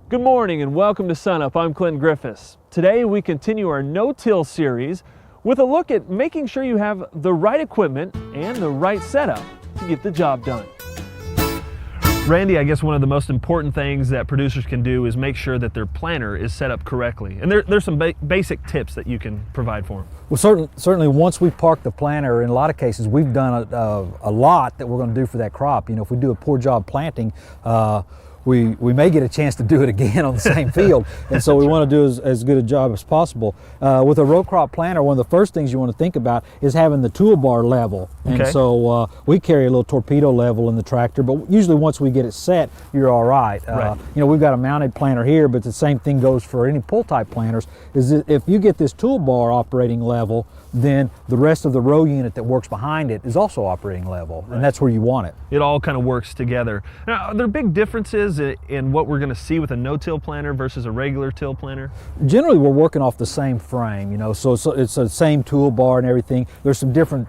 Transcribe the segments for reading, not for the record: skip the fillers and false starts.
Good morning and welcome to Sunup. I'm Clint Griffiths. Today we continue our no-till series with a look at making sure you have the right equipment and the right setup to get the job done. Randy, I guess one of the most important things that producers can do is make sure that their planter is set up correctly. And there's some basic tips that you can provide for them. Well, certainly once we park the planter, in a lot of cases, we've done a lot that we're going to do for that crop. You know, if we do a poor job planting, we may get a chance to do it again on the same field. And so we want to do as good a job as possible. With a row crop planter, one of the first things you want to think about is having the toolbar level. And so we carry a little torpedo level in the tractor, but usually once we get it set, you're all right. You know, we've got a mounted planter here, but the same thing goes for any pull type planters, is that if you get this toolbar operating level, then the rest of the row unit that works behind it is also operating level, and that's where you want it. It all kind of works together. Now, are there big differences in what we're going to see with a no-till planter versus a regular till planter? Generally, we're working off the same frame, you know, so it's the same toolbar and everything. There's some different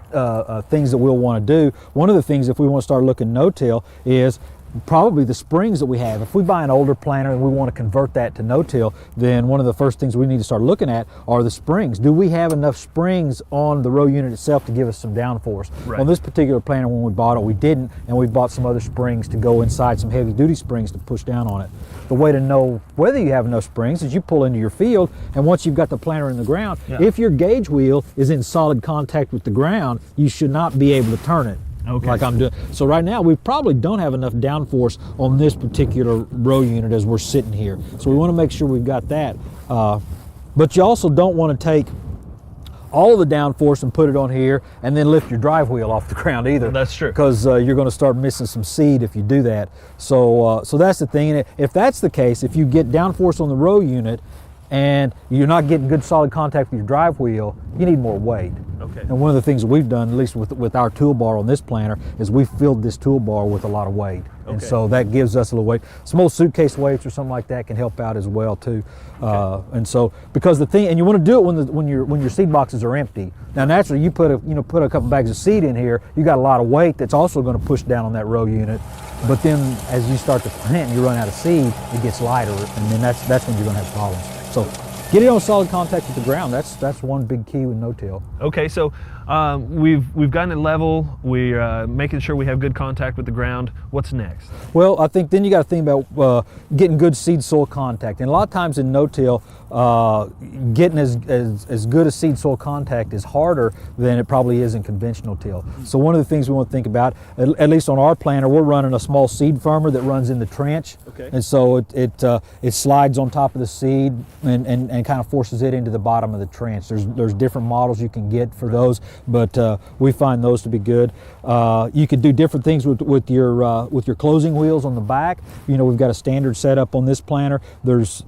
things that we'll want to do. One of the things, if we want to start looking no-till, is probably the springs that we have. If we buy an older planter and we want to convert that to no-till, then one of the first things we need to start looking at are the springs. Do we have enough springs on the row unit itself to give us some downforce? On this particular planter, when we bought it, we didn't, and we bought some other springs to go inside, some heavy duty springs to push down on it. The way to know whether you have enough springs is you pull into your field, and once you've got the planter in the ground, if your gauge wheel is in solid contact with the ground, you should not be able to turn it. Like I'm doing. So right now we probably don't have enough downforce on this particular row unit as we're sitting here. So we want to make sure we've got that. But you also don't want to take all of the downforce and put it on here and then lift your drive wheel off the ground either. That's true. Because you're going to start missing some seed if you do that. So that's the thing. And if that's the case, if you get downforce on the row unit and you're not getting good solid contact with your drive wheel, you need more weight. And one of the things that we've done, at least with our toolbar on this planter, is we filled this toolbar with a lot of weight. And so that gives us a little weight. Some old suitcase weights or something like that can help out as well too. And so, because the thing, and you want to do it when your seed boxes are empty. Now naturally, you put a couple bags of seed in here, you got a lot of weight that's also going to push down on that row unit. But then as you start to plant and you run out of seed, it gets lighter, and then that's when you're going to have problems. So get it on solid contact with the ground. That's one big key with no-till. Okay, so we've gotten it level. We're making sure we have good contact with the ground. What's next? Well, I think then you got to think about getting good seed soil contact. And a lot of times in no-till, getting as good a seed soil contact is harder than it probably is in conventional till. So one of the things we want to think about, at least on our planter, we're running a small seed firmer that runs in the trench. And so it slides on top of the seed and kind of forces it into the bottom of the trench. There's different models you can get for those, but we find those to be good. You could do different things with your closing wheels on the back. You know, we've got a standard setup on this planter. There's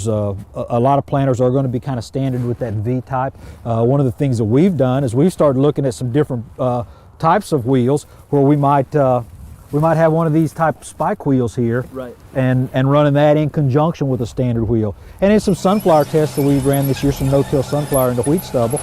a lot of planters are going to be kind of standard with that V type. One of the things that we've done is we've started looking at some different types of wheels where we might have one of these type spike wheels here, and running that in conjunction with a standard wheel. And in some sunflower tests that we ran this year, some no-till sunflower into wheat stubble,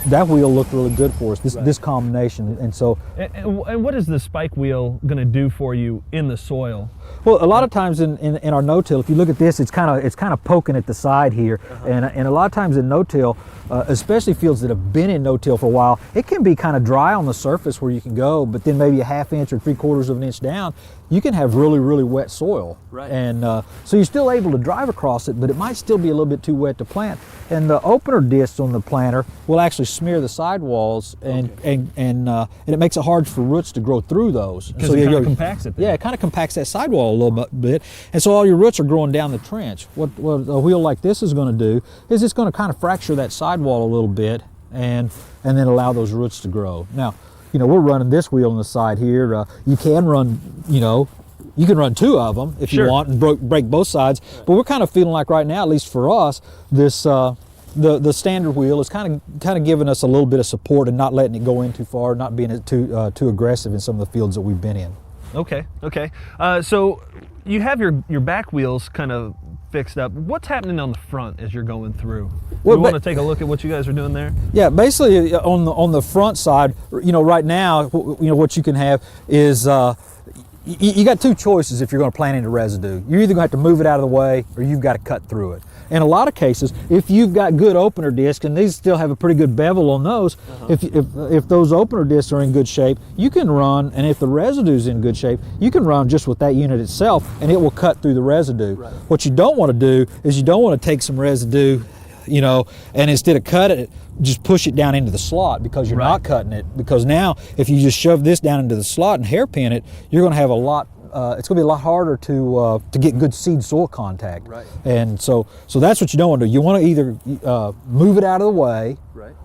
that wheel looked really good for us, this combination. And so, and what is the spike wheel going to do for you in the soil? Well, a lot of times in our no-till, if you look at this, it's kind of poking at the side here, and a lot of times in no-till, especially fields that have been in no-till for a while, it can be kind of dry on the surface where you can go, but then maybe a half inch or 3/4 of an inch down, you can have really, really wet soil. And so you're still able to drive across it, but it might still be a little bit too wet to plant. And the opener discs on the planter will actually smear the sidewalls, and it makes it hard for roots to grow through those. Because it kind of compacts it. Yeah, it kind of compacts that sidewall a little bit, and so all your roots are growing down the trench. What a wheel like this is going to do is it's going to kind of fracture that sidewall a little bit, and then allow those roots to grow. Now, you know, we're running this wheel on the side here. You can run, you can run two of them if you want and break both sides. But we're kind of feeling like right now, at least for us, this the standard wheel is kind of giving us a little bit of support and not letting it go in too far, not being too aggressive in some of the fields that we've been in. Okay. So you have your back wheels kind of fixed up. What's happening on the front as you're going through? We want to take a look at what you guys are doing there? Yeah, basically on the front side, right now, what you can have is you got two choices if you're going to plant into residue. You're either going to have to move it out of the way, or you've got to cut through it. In a lot of cases, if you've got good opener discs, and these still have a pretty good bevel on those, if those opener discs are in good shape, you can run, and if the residue's in good shape, you can run just with that unit itself, and it will cut through the residue. Right. What you don't want to do is you don't want to take some residue, you know, and instead of cut it, just push it down into the slot, because you're not cutting it. Because now, if you just shove this down into the slot and hairpin it, you're going to have a lot. It's going to be a lot harder to get good seed soil contact. Right. And so that's what you don't want to do. You want to either move it out of the way,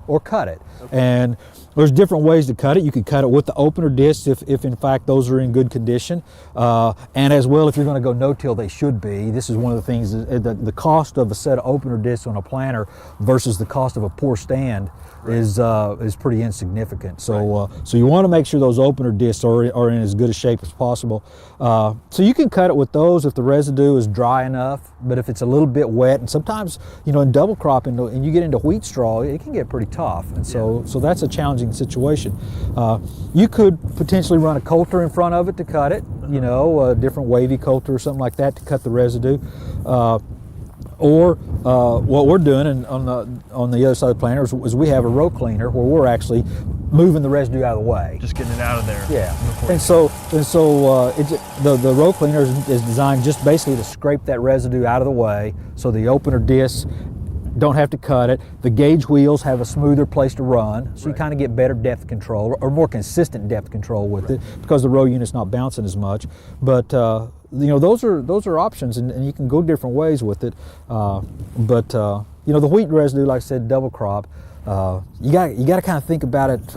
or cut it. Okay. And there's different ways to cut it. You could cut it with the opener discs if in fact those are in good condition. And as well, if you're going to go no-till, they should be. This is one of the things, the cost of a set of opener discs on a planter versus the cost of a poor stand is pretty insignificant. So so you want to make sure those opener discs are in as good a shape as possible. So you can cut it with those if the residue is dry enough, but if it's a little bit wet, and sometimes, you know, in double crop and you get into wheat straw, it can get pretty tough, and so that's a challenging situation. You could potentially run a coulter in front of it to cut it, you know, a different wavy coulter or something like that to cut the residue. Or what we're doing on the other side of the planter is we have a row cleaner where we're actually moving the residue out of the way. Just getting it out of there. Yeah, and so the row cleaner is designed just basically to scrape that residue out of the way, so the opener discs don't have to cut it. The gauge wheels have a smoother place to run, so you kind of get better depth control, or more consistent depth control with it, because the row unit's not bouncing as much. But you know, those are options, and you can go different ways with it. But you know, the wheat residue, like I said, double crop, you got to kind of think about it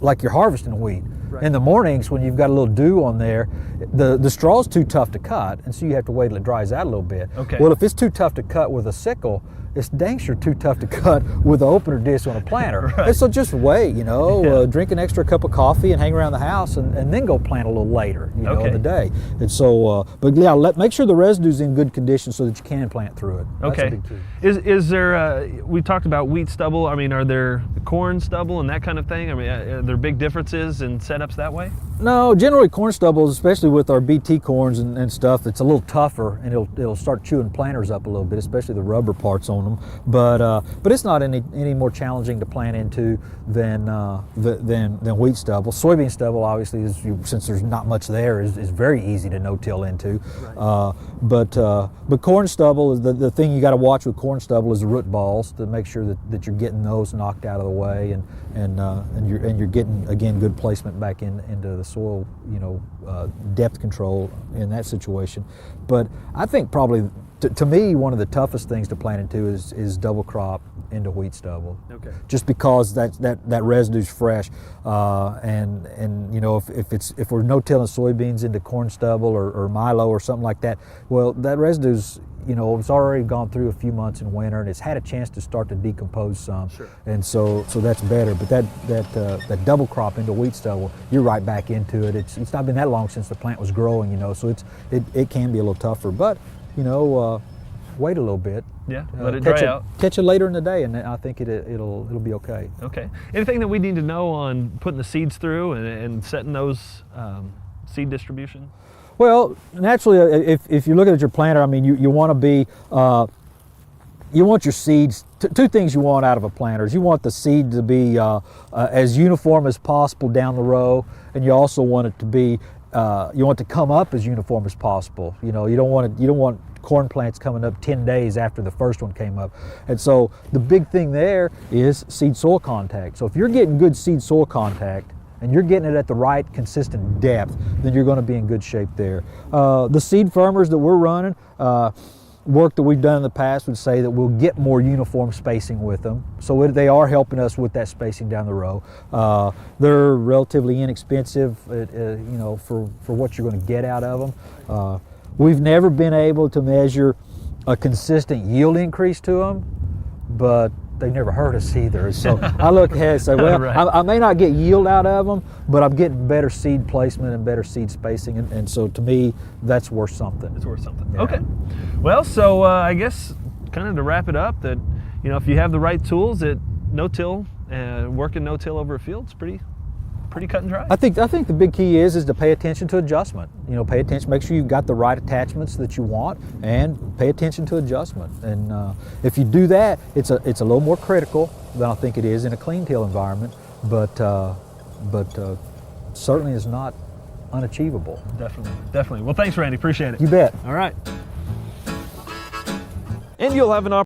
like you're harvesting wheat. In the mornings, when you've got a little dew on there, the straw's too tough to cut, and so you have to wait till it dries out a little bit. Okay. Well, if it's too tough to cut with a sickle, it's dang sure too tough to cut with an opener disc on a planter. And so just wait, you know, drink an extra cup of coffee and hang around the house, and then go plant a little later, you know, in the day. And so, but yeah, make sure the residue's in good condition so that you can plant through it. That's a big key. Is there, we talked about wheat stubble, I mean, are there corn stubble and that kind of thing? I mean, are there big differences in setups that way? No, generally corn stubbles, especially with our BT corns and stuff, it's a little tougher, and it'll start chewing planters up a little bit, especially the rubber parts on them. But it's not any more challenging to plant into than wheat stubble. Soybean stubble, obviously, since there's not much there, is very easy to no-till into. But corn stubble is the thing you got to watch with corn stubble is the root balls, to make sure that you're getting those knocked out of the way, and you're getting, again, good placement back into the soil, you know, depth control in that situation. But I think probably to me, one of the toughest things to plant into is double crop into wheat stubble. Okay. Just because that residue's fresh, and you know, if we're no-tilling soybeans into corn stubble or milo or something like that, well, that residue's, you know, it's already gone through a few months in winter, and it's had a chance to start to decompose some. Sure. And so that's better. But that double crop into wheat stubble, you're right back into it. It's not been that long since the plant was growing, you know, so it can be a little tougher. But you know, wait a little bit. Yeah, let it dry out. Catch it later in the day, and I think it'll be okay. Okay. Anything that we need to know on putting the seeds through and setting those seed distribution? Well, naturally, if you're looking at your planter, I mean, you want to be, you want your seeds, two things you want out of a planter is you want the seed to be as uniform as possible down the row, and you also want it to be, you want it to come up as uniform as possible. You know, you don't want corn plants coming up 10 days after the first one came up. And so the big thing there is seed soil contact. So if you're getting good seed soil contact, and you're getting it at the right consistent depth, then you're going to be in good shape there. The seed firmers that we're running, work that we've done in the past would say that we'll get more uniform spacing with them. So they are helping us with that spacing down the row. They're relatively inexpensive, you know, for what you're going to get out of them. We've never been able to measure a consistent yield increase to them, but they've never hurt us either. So I look ahead and say, well, right. I may not get yield out of them, but I'm getting better seed placement and better seed spacing. And so to me, that's worth something. It's worth something. Yeah. Okay. Well, so I guess kind of to wrap it up, that, you know, if you have the right tools at no-till, working no-till over a field, it's pretty pretty cut and dry. I think the big key is to pay attention to adjustment. You know, pay attention, make sure you've got the right attachments that you want, and pay attention to adjustment. And if you do that, it's a little more critical than I think it is in a clean tail environment, but certainly is not unachievable. Definitely. Well, thanks, Randy. Appreciate it. You bet. All right. And you'll have an opportunity